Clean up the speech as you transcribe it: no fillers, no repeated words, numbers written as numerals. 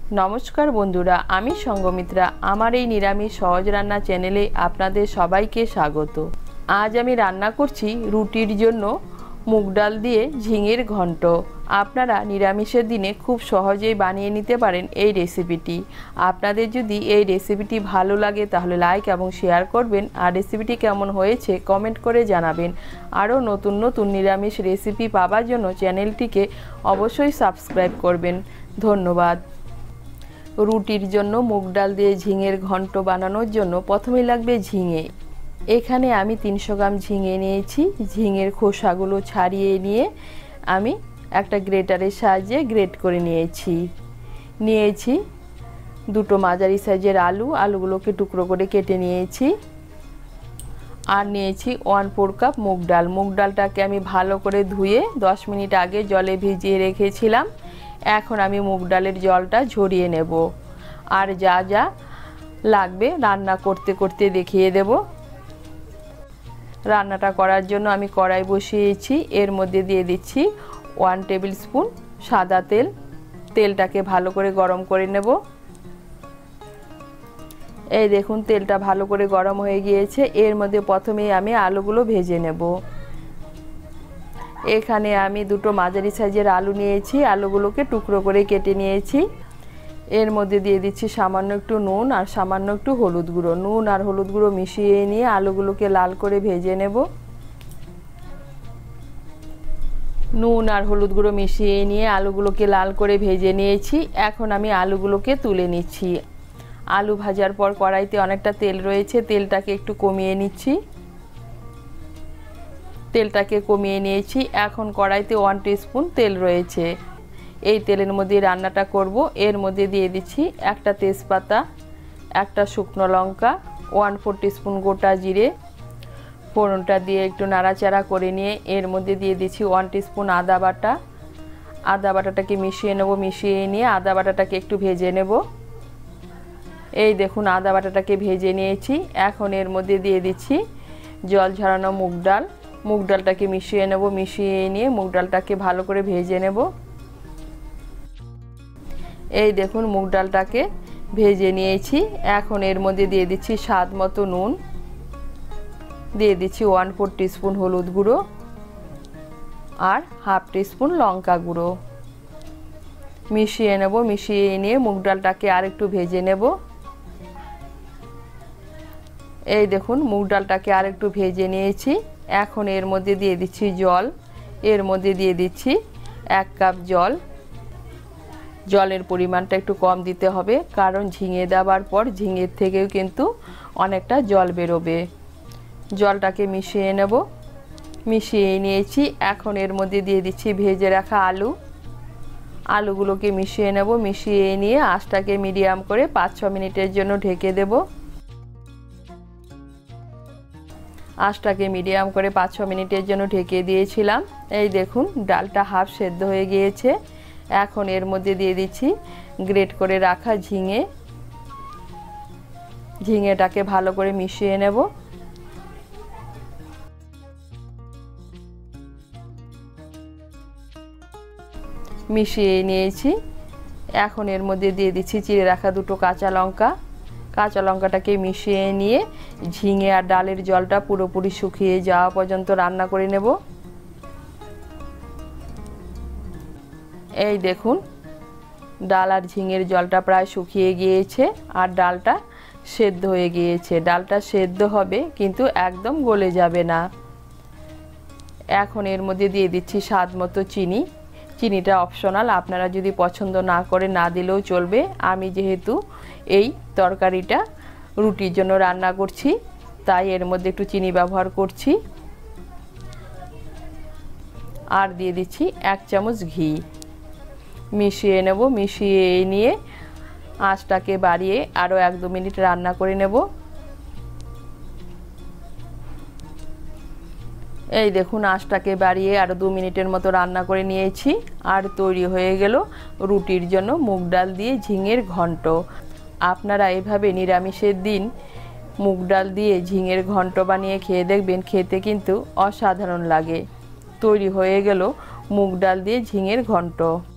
नमस्कार बंधुरा आमी संगमित्रा आमार এই নিরামিষ সহজ রান্না চ্যানেলে আপনাদের সবাইকে স্বাগত। আজ আমি রান্না করছি রুটির জন্য মুগ ডাল দিয়ে ঝিঙের ঘন্ট। আপনারা নিরামিষের দিনে খুব সহজেই বানিয়ে নিতে পারেন এই রেসিপিটি। আপনাদের যদি এই রেসিপিটি ভালো লাগে তাহলে লাইক এবং শেয়ার করবেন, আর রেসিপিটি কেমন হয়েছে কমেন্ট করে জানাবেন। আরও নতুন নতুন নিরামিষ রেসিপি পাওয়ার জন্য চ্যানেলটিকে অবশ্যই সাবস্ক্রাইব করবেন। ধন্যবাদ। রুটির জন্য মুগ ডাল দিয়ে ঝিঙের ঘন্ট বানানোর জন্য প্রথমেই লাগবে ঝিঙে। এখানে আমি 300 গ্রাম ঝিঙে নিয়েছি। ঝিঙের খোসাগুলো ছাড়িয়ে নিয়ে আমি একটা গ্রেটারের সাহায্যে গ্রেট করে নিয়েছি দুটো মাঝারি সাইজের আলুগুলোকে টুকরো করে কেটে নিয়েছি। আর নিয়েছি 1/4 কাপ মুগ ডালটাকে আমি ভালো করে ধুয়ে 10 মিনিট আগে জলে ভিজিয়ে রেখেছিলাম। এখন আমি মুগ ডালের জলটা ঝরিয়ে নেব, আর যা যা লাগবে রান্না করতে করতে দেখিয়ে দেব। রান্নাটা করার জন্য আমি কড়াই বসিয়েছি। এর মধ্যে দিয়ে দিচ্ছি 1 টেবিল স্পুন সাদা তেল। তেলটাকে ভালো করে গরম করে নেব। এই দেখুন তেলটা ভালো করে গরম হয়ে গিয়েছে। এর মধ্যে প্রথমেই আমি আলুগুলো ভেজে নেব। এখানে আমি দুটো মাঝারি সাইজের আলু নিয়েছি। আলুগুলোকে টুকরো করে কেটে নিয়েছি। এর মধ্যে দিয়ে দিচ্ছি সামান্য একটু নুন আর সামান্য একটু হলুদ গুঁড়ো। নুন আর হলুদ গুঁড়ো মিশিয়ে নিয়ে আলুগুলোকে লাল করে ভেজে নেব। নুন আর হলুদ গুঁড়ো মিশিয়ে নিয়ে আলুগুলোকে লাল করে ভেজে নিয়েছি। এখন আমি আলুগুলোকে তুলে নিচ্ছি। আলু ভাজার পর কড়াইতে অনেকটা তেল রয়েছে, তেলটাকে একটু কমিয়ে নিচ্ছি। তেলটাকে কমিয়ে নিয়েছি। এখন কড়াইতে 1 টিস্পুন তেল রয়েছে। এই তেলের মধ্যে রান্নাটা করব। এর মধ্যে দিয়ে দিচ্ছি একটা তেজপাতা, একটা শুকনো লঙ্কা, 1/4 টিস্পুন গোটা জিরে। ফোড়নটা দিয়ে একটু নাড়াচাড়া করে নিয়ে এর মধ্যে দিয়ে দিচ্ছি 1 টিস্পুন আদা বাটা। আদা বাটাটাকে মিশিয়ে নেব। মিশিয়ে নিয়ে আদা বাটাটাকে একটু ভেজে নেব। এই দেখুন আদা বাটাটাকে ভেজে নিয়েছি। এখন এর মধ্যে দিয়ে দিচ্ছি জল ঝরানো মুগ ডালটাকে মিশিয়ে নেব। মিশিয়ে নিয়ে মুগ ডালটাকে ভালো করে ভেজে নেব। এই দেখুন মুগ ডালটাকে ভেজে নিয়েছি। এখন এর মধ্যে দিয়ে দিচ্ছি স্বাদ মতো নুন, দিয়ে দিচ্ছি 1/4 টিস্পুন হলুদ গুঁড়ো আর 1/2 টিস্পুন লঙ্কা গুঁড়ো। মিশিয়ে নেব। মিশিয়ে নিয়ে মুগ ডালটাকে আর একটু ভেজে নেব। এই দেখুন মুগ ডালটাকে আর একটু ভেজে নিয়েছি। এখন এর মধ্যে দিয়ে দিচ্ছি জল। এর মধ্যে দিয়ে দিচ্ছি 1 কাপ জল। জলের পরিমাণটা একটু কম দিতে হবে, কারণ ঝিঙে দেওয়ার পর ঝিঙের থেকেও কিন্তু অনেকটা জল বেরোবে। জলটাকে মিশিয়ে নেব। মিশিয়ে নিয়েছি। এখন এর মধ্যে দিয়ে দিচ্ছি ভেজে রাখা আলুগুলোকে মিশিয়ে নেব। মিশিয়ে নিয়ে আঁচটাকে মিডিয়াম করে 5-6 মিনিটের জন্য ঢেকে দেব। আঁচটাকে মিডিয়াম করে 5-6 মিনিটের জন্য ঢেকে দিয়েছিলাম। এই দেখুন ডালটা হাফ সেদ্ধ হয়ে গিয়েছে। এখন এর মধ্যে দিয়ে দিচ্ছি গ্রেট করে রাখা ঝিঙেটাকে ভালো করে মিশিয়ে নেব। মিশিয়ে নিয়েছি। এখন এর মধ্যে দিয়ে দিচ্ছি চিড়ে রাখা দুটো কাঁচা লঙ্কাটাকে মিশিয়ে নিয়ে ঝিঙে আর ডালের জলটা পুরোপুরি শুকিয়ে যাওয়া পর্যন্ত রান্না করে নেব। এই দেখুন ডাল আর ঝিঙের জলটা প্রায় শুকিয়ে গিয়েছে আর ডালটা সেদ্ধ হয়ে গিয়েছে। ডালটা সেদ্ধ হবে কিন্তু একদম গলে যাবে না। এখন এর মধ্যে দিয়ে দিচ্ছি স্বাদ মতো চিনি। চিনিটা অপশনাল, আপনারা যদি পছন্দ না করে না দিলেও চলবে। আমি যেহেতু এই তরকারিটা রুটির জন্য রান্না করছি তাই এর মধ্যে একটু চিনি ব্যবহার করছি। আর দিয়ে দিচ্ছি 1 চামচ ঘি। মিশিয়ে নেব। মিশিয়ে নিয়ে আঁচটাকে বাড়িয়ে আরও 1-2 মিনিট রান্না করে নেব। এই দেখুন আঁচটাকে বাড়িয়ে আরও 2 মিনিটের মতো রান্না করে নিয়েছি। আর তৈরি হয়ে গেল রুটির জন্য মুগ ডাল দিয়ে ঝিঙের ঘন্ট। আপনারা এভাবে নিরামিষের দিন মুগ ডাল দিয়ে ঝিঙের ঘন্ট বানিয়ে খেয়ে দেখবেন, খেতে কিন্তু অসাধারণ লাগে। তৈরি হয়ে গেল মুগ ডাল দিয়ে ঝিঙের ঘন্ট।